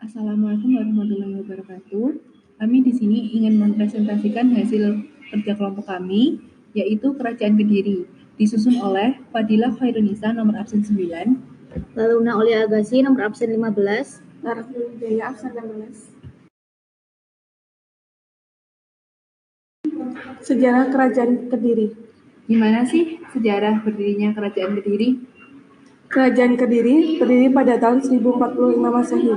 Assalamualaikum warahmatullahi wabarakatuh. Kami di sini ingin mempresentasikan hasil kerja kelompok kami, yaitu Kerajaan Kediri, disusun oleh Fadilah Khairunisa nomor absen 9, Laluna Aulia Agassi nomor absen 15, Laras Wijaya absen 16. Sejarah Kerajaan Kediri. Gimana sih sejarah berdirinya Kerajaan Kediri? Kerajaan Kediri berdiri pada tahun 1045 Masehi.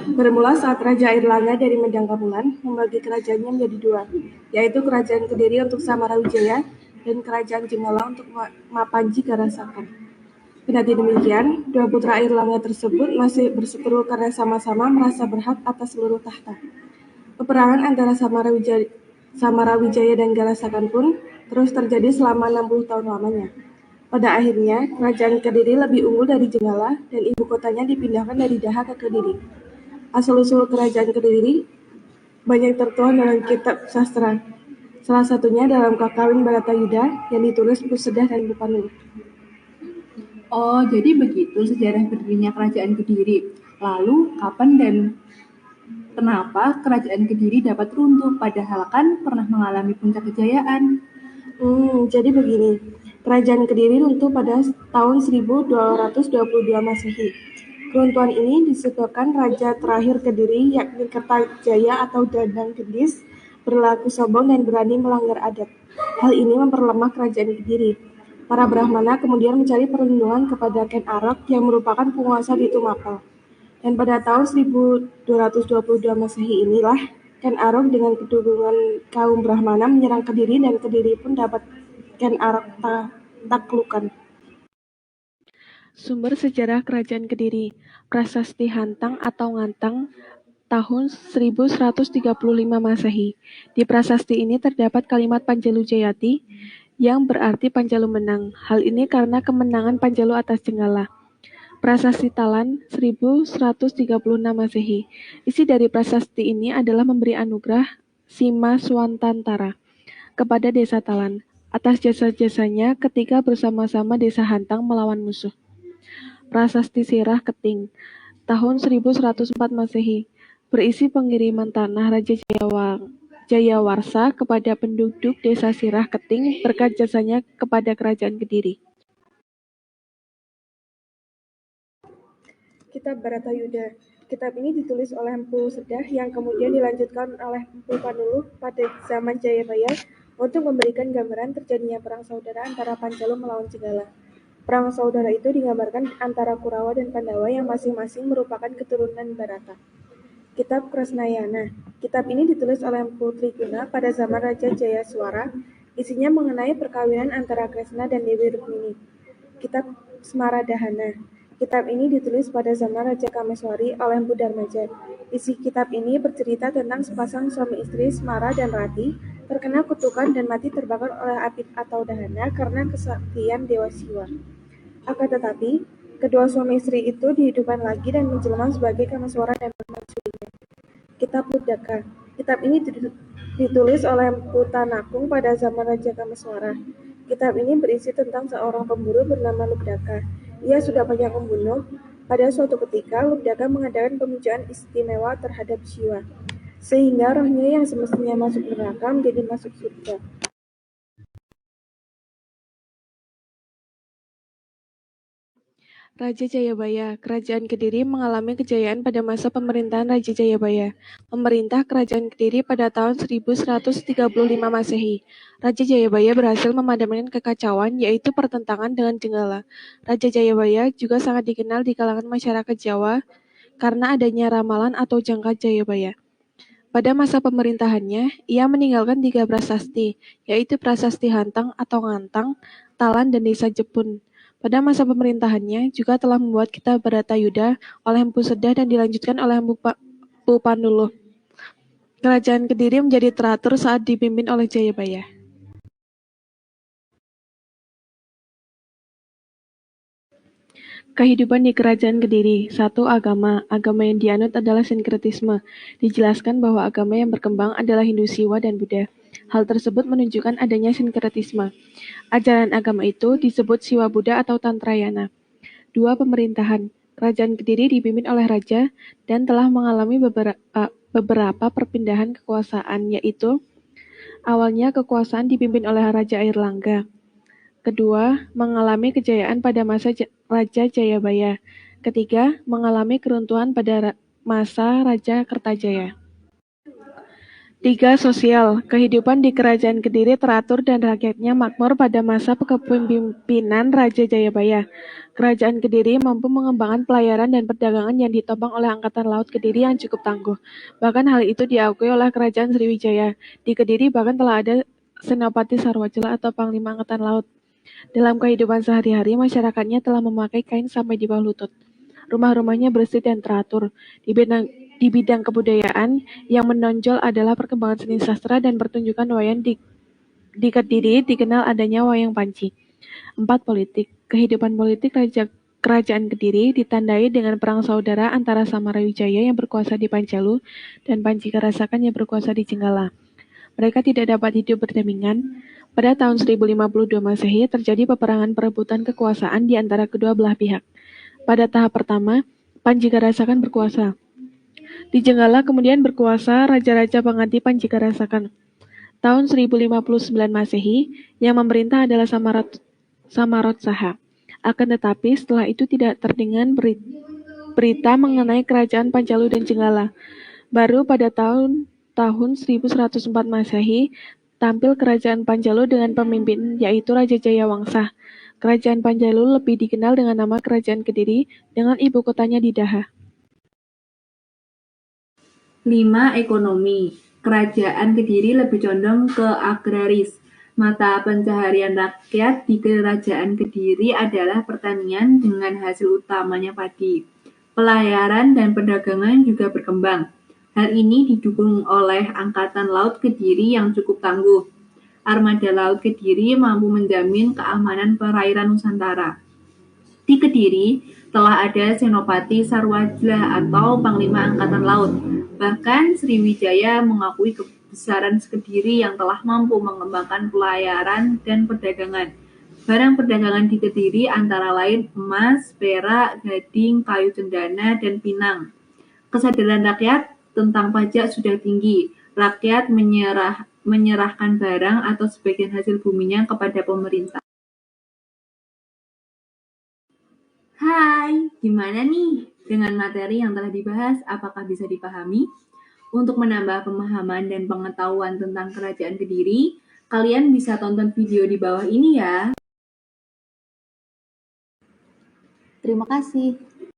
Bermula saat Raja Airlangga dari Medangkabulan membagi kerajaannya menjadi dua, yaitu Kerajaan Kediri untuk Samarawijaya dan Kerajaan Jenggala untuk Mapanji Garasakan. Kendati demikian, dua putra Airlangga tersebut masih berseteru karena sama-sama merasa berhak atas seluruh tahta. Peperangan antara Samarawijaya dan Garasakan pun terus terjadi selama 60 tahun lamanya. Pada akhirnya, Kerajaan Kediri lebih unggul dari Jenggala dan ibu kotanya dipindahkan dari Daha ke Kediri. Asal-usul Kerajaan Kediri banyak tertuang dalam kitab sastra. Salah satunya dalam Kakawin Baratayuda yang ditulis Mpu Sedah dan Mpu Panuluh. Oh, jadi begitu sejarah berdirinya Kerajaan Kediri. Lalu, kapan dan kenapa Kerajaan Kediri dapat runtuh padahal kan pernah mengalami puncak kejayaan? Jadi begini, Kerajaan Kediri runtuh pada tahun 1222 Masehi. Keruntuhan ini disebabkan Raja terakhir Kediri, yakni Kertajaya atau Dandang Gendis, berlaku sombong dan berani melanggar adat. Hal ini memperlemah Kerajaan Kediri. Para Brahmana kemudian mencari perlindungan kepada Ken Arok yang merupakan penguasa di Tumapel. Dan pada tahun 1222 Masehi inilah Ken Arok dengan dukungan kaum Brahmana menyerang Kediri dan Kediri pun dapat Ken Arok taklukkan. Sumber sejarah Kerajaan Kediri, Prasasti Hantang atau Ngantang, tahun 1135 Masehi. Di prasasti ini terdapat kalimat Panjalu Jayati yang berarti Panjalu menang. Hal ini karena kemenangan Panjalu atas Jenggala. Prasasti Talan 1136 Masehi. Isi dari prasasti ini adalah memberi anugerah Sima Swantantara kepada desa Talan atas jasa-jasanya ketika bersama-sama desa Hantang melawan musuh. Prasasti Sirah Keting tahun 1104 Masehi berisi pengiriman tanah Raja Jayawarsa kepada penduduk desa Sirah Keting berkat jasanya kepada Kerajaan Kediri. Kitab Baratayuda. Kitab ini ditulis oleh Mpu Sedah yang kemudian dilanjutkan oleh Mpu Panuluh pada zaman Jayabaya untuk memberikan gambaran terjadinya perang saudara antara Panjalu melawan Jenggala. Perang saudara itu digambarkan antara Kurawa dan Pandawa yang masing-masing merupakan keturunan Barata. Kitab Kresnayana. Kitab ini ditulis oleh Mpu Triguna pada zaman Raja Jayaswara. Isinya mengenai perkawinan antara Kresna dan Dewi Rukmini. Kitab Smaradahana. Kitab ini ditulis pada zaman Raja Kameswari oleh Mpu Darmaja. Isi kitab ini bercerita tentang sepasang suami istri Smara dan Rati terkena kutukan dan mati terbakar oleh api atau dahana karena kesaktian Dewa Siwa. Akan tetapi, kedua suami istri itu dihidupkan lagi dan menjelma sebagai Kameswara dan permaisurinya. Kitab Ludaka. Kitab ini ditulis oleh Mpu Tanakung pada zaman Raja Kameswara. Kitab ini berisi tentang seorang pemburu bernama Lubdaka. Ia sudah banyak membunuh. Pada suatu ketika, Lubdaka mengadakan pemujaan istimewa terhadap Siwa, sehingga rohnya yang semestinya masuk neraka menjadi masuk surga. Raja Jayabaya. Kerajaan Kediri mengalami kejayaan pada masa pemerintahan Raja Jayabaya. Memerintah Kerajaan Kediri pada tahun 1135 Masehi. Raja Jayabaya berhasil memadamkan kekacauan, yaitu pertentangan dengan Jenggala. Raja Jayabaya juga sangat dikenal di kalangan masyarakat Jawa karena adanya ramalan atau jangka Jayabaya. Pada masa pemerintahannya, ia meninggalkan 3 prasasti, yaitu Prasasti Hantang atau Ngantang, Talan, dan Desa Jepun. Pada masa pemerintahannya juga telah membuat kitab Baratayuda oleh Mpu Sedah dan dilanjutkan oleh Mpu Panuluh. Kerajaan Kediri menjadi teratur saat dipimpin oleh Jayabaya. Kehidupan di Kerajaan Kediri. 1. Agama. Agama yang dianut adalah sinkretisme. Dijelaskan bahwa agama yang berkembang adalah Hindu Siwa dan Buddha. Hal tersebut menunjukkan adanya sinkretisme. Ajaran agama itu disebut Siwa Buddha atau Tantrayana. 2. Pemerintahan. Kerajaan Kediri dipimpin oleh raja dan telah mengalami beberapa perpindahan kekuasaan, yaitu awalnya kekuasaan dipimpin oleh Raja Airlangga. Kedua, mengalami kejayaan pada masa Raja Jayabaya. Ketiga, mengalami keruntuhan pada masa Raja Kertajaya. 3. Sosial. Kehidupan di Kerajaan Kediri teratur dan rakyatnya makmur pada masa kepemimpinan Raja Jayabaya. Kerajaan Kediri mampu mengembangkan pelayaran dan perdagangan yang ditopang oleh Angkatan Laut Kediri yang cukup tangguh. Bahkan hal itu diakui oleh Kerajaan Sriwijaya. Di Kediri bahkan telah ada Senopati Sarwajela atau Panglima Angkatan Laut. Dalam kehidupan sehari-hari, masyarakatnya telah memakai kain sampai di bawah lutut. Rumah-rumahnya bersih dan teratur. Di bidang kebudayaan, yang menonjol adalah perkembangan seni sastra dan pertunjukan wayang di Kediri dikenal adanya wayang panci. 4. Politik. Kehidupan politik Kerajaan Kediri ditandai dengan perang saudara antara Samarawijaya yang berkuasa di Panjalu dan Panji Karasakan yang berkuasa di Jenggala. Mereka tidak dapat hidup berdampingan. Pada tahun 1052 Masehi terjadi peperangan perebutan kekuasaan di antara kedua belah pihak. Pada tahap pertama, Panji Karasakan berkuasa. Di Jenggala kemudian berkuasa Raja-Raja pengganti Panji Karasakan. Tahun 1059 Masehi, yang memerintah adalah Samarotsaha. Akan tetapi setelah itu tidak terdengar berita mengenai kerajaan Panjalu dan Jenggala. Baru pada tahun 1104 Masehi, tampil kerajaan Panjalu dengan pemimpin yaitu Raja Jayawangsa. Kerajaan Panjalu lebih dikenal dengan nama Kerajaan Kediri dengan ibu kotanya di Daha. 5. Ekonomi. Kerajaan Kediri lebih condong ke agraris. Mata pencaharian rakyat di Kerajaan Kediri adalah pertanian dengan hasil utamanya padi. Pelayaran dan perdagangan juga berkembang. Hal ini didukung oleh Angkatan Laut Kediri yang cukup tangguh. Armada Laut Kediri mampu menjamin keamanan perairan Nusantara. Di Kediri telah ada Senopati Sarwajela atau Panglima Angkatan Laut. Bahkan Sriwijaya mengakui kebesaran Kediri yang telah mampu mengembangkan pelayaran dan perdagangan. Barang perdagangan di Kediri antara lain emas, perak, gading, kayu cendana, dan pinang. Kesadaran rakyat tentang pajak sudah tinggi. Rakyat menyerahkan barang atau sebagian hasil buminya kepada pemerintah. Hai, gimana nih dengan materi yang telah dibahas? Apakah bisa dipahami? Untuk menambah pemahaman dan pengetahuan tentang Kerajaan Kediri, kalian bisa tonton video di bawah ini ya. Terima kasih.